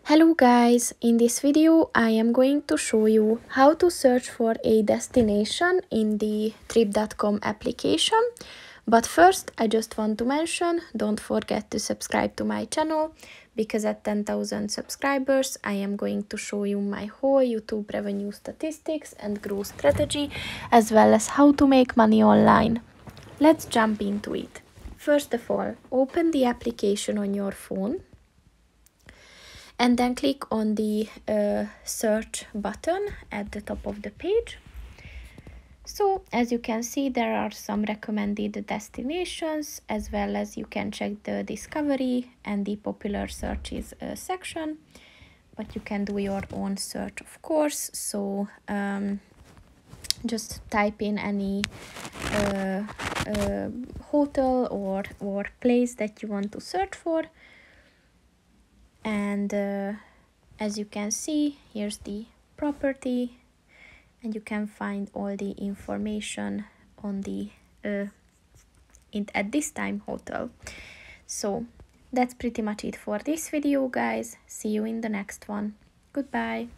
Hello guys, in this video I am going to show you how to search for a destination in the trip.com application. But first I just want to mention, don't forget to subscribe to my channel, because at 10,000 subscribers I am going to show you my whole YouTube revenue statistics and growth strategy, as well as how to make money online. Let's jump into it. First of all, open the application on your phone and then click on the search button at the top of the page. So as you can see, there are some recommended destinations, as well as you can check the discovery and the popular searches section, but you can do your own search, of course. So just type in any hotel or place that you want to search for. And as you can see, here's the property, and you can find all the information on the at this time hotel. So that's pretty much it for this video, guys. See you in the next one. Goodbye.